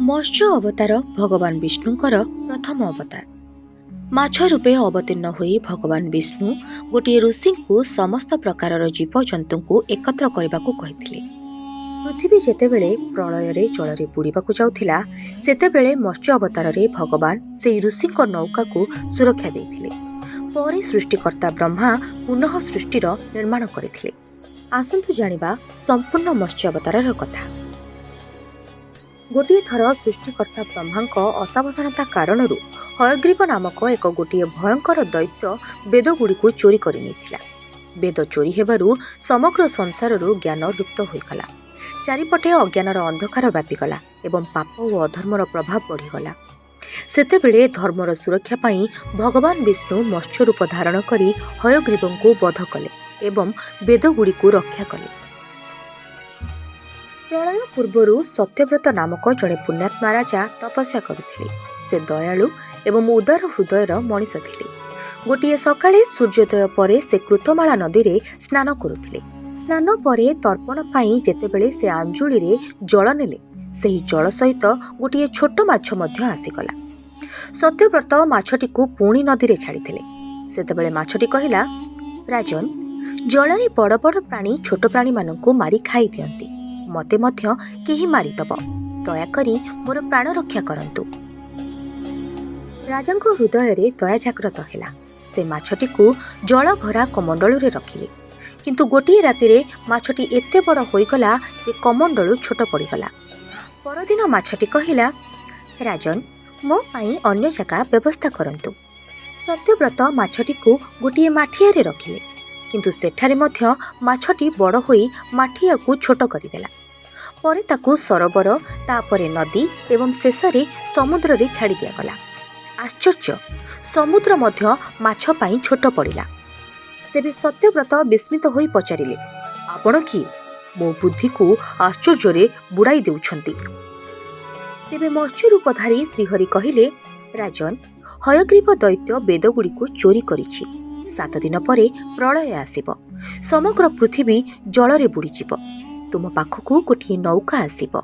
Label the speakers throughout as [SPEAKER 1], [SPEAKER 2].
[SPEAKER 1] मत्स्य अवतार भगवान विष्णुंकर प्रथम अवतार। माछ रूपे अवतीर्ण होई भगवान विष्णु गोटे ऋषि को समस्त प्रकार जीवजंतु को एकत्र करने को कहिथिले। पृथ्वी जेतेबेले प्रलय रे जल रे बुड़ीबाकू जाउथिला सेतेबेले मत्स्य अवतार रे भगवान सेई ऋषि नौका को सुरक्षा देइथिले। परे सृष्टिकर्ता ब्रह्मा पुनः सृष्टिर निर्माण करथिले। आसंतु जानिबा संपूर्ण मत्स्य अवतार कथा। गोटे थर सृष्टिकर्ता ब्रह्मा असावधानता कारण हयग्रीव नामक एक गोटे भयंकर दैत्य वेदगुड़ी को चोरी कर नहीं। वेद चोरी हेबारु समग्र संसार ज्ञान लुप्त होइगला। चारिपटे अज्ञानर अंधकार व्यापीगला एवं पाप और अधर्मर प्रभाव बढ़ीगला। सेतेबेले धर्मर सुरक्षा पाई भगवान विष्णु मत्स्य रूप धारण करी हयग्रीव को वध कले एवं वेदगुड़ी को रक्षा कले। प्रलय पूर्वरु सत्यव्रत नामक जड़े पुण्यात्मा राजा तपस्या करुथिले। से दयालु एवं उदार हृदयर मनीष थिले। गोटे सकाळे सूर्योदय परे से कृतमाला नदी रे स्नान करुथिले। स्नान परे तर्पण पाई जेतेबेले से आंजुली रे जल नेले सेही जल सहित गोटे छोट माछ मध्य आसीगला। सत्यव्रत माछटी को पुणी नदी रे छाड़िथिले। सेतेबेले माछटी कहिला, राजन, जलरे बड़ बड़ प्राणी छोट प्राणी मानकु मारी खाई दियंती। मते मध्य केही मारिदब, दयाकरी मोर प्राण रक्षा करंतु। राजांको हृदय रे दया जाग्रत हेला। से माछटी को जल भरा कमंडलू रे रखिले। किंतु गोटे राति रे माछटी एते बड़ होइगला जे कमंडलू छोट पड़ीगला। परदिन माछटी कहिला, राजन, मो पाई अन्य जगह व्यवस्था करंतु। सत्यव्रत माछटी को गोटे माठिया रे रखिले। किंतु सेठारे मध्य माछटी बड़ होई माठिया को छोट करिदेला। परे ताकू सरोवर, तापरे नदी एवं शेषरे समुद्र रे छाड़ी दियागला। आश्चर्य, समुद्र मध्य माछ पाई छोट पड़िला। तेबे सत्यव्रत विस्मित होई पचारिले, आपण कि मो बुद्धि को आश्चर्य रे बुड़ाई देउछंती। तेबे मत्स्य रूपधारी श्रीहरि कहिले, राजन, हयग्रीव दैत्य वेदगुड़ी को चोरी करिछि। 7 दिन परे प्रलय आसिब। समग्र पृथ्वी जल रे बुड़ीजिब। तुम पाखकू गोटे नौका आसिब।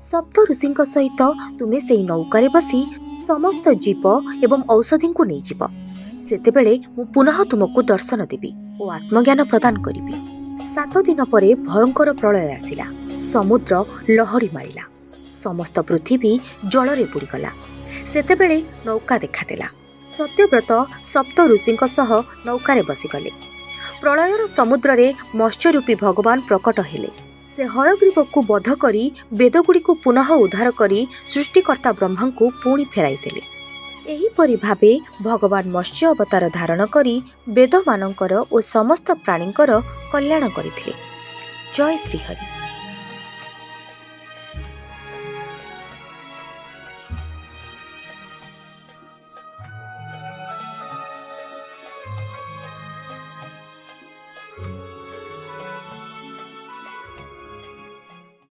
[SPEAKER 1] सप्त ऋषिंक सहित तुमे सेई नौकारे बसी समस्त जीव एवं औषधि को नहीं जीव। सेतेबेले मु पुनः तुमको दर्शन देबी और आत्मज्ञान प्रदान करिबी। 7 दिन परे भयंकर प्रलय आसिला। समुद्र लहरी मारिला। समस्त पृथ्वी जल रे बुड़ीगला। सेतेबेले नौका देखादेला। सत्यव्रत सप्त ऋषिंक सह नौकारे बसीगले। प्रलयर समुद्र रे मत्स्यरूपी भगवान प्रकट हेले। से हयग्रीव को बध करी वेदगुड़ी को पुनः उद्धार करी सृष्टिकर्ता ब्रह्मा को पुणी फेराई देले। एहीपरि भावे भगवान मत्स्य अवतार धारण करी वेद मानकर और समस्त प्राणींकर कल्याण करिथिले। जय श्रीहरि।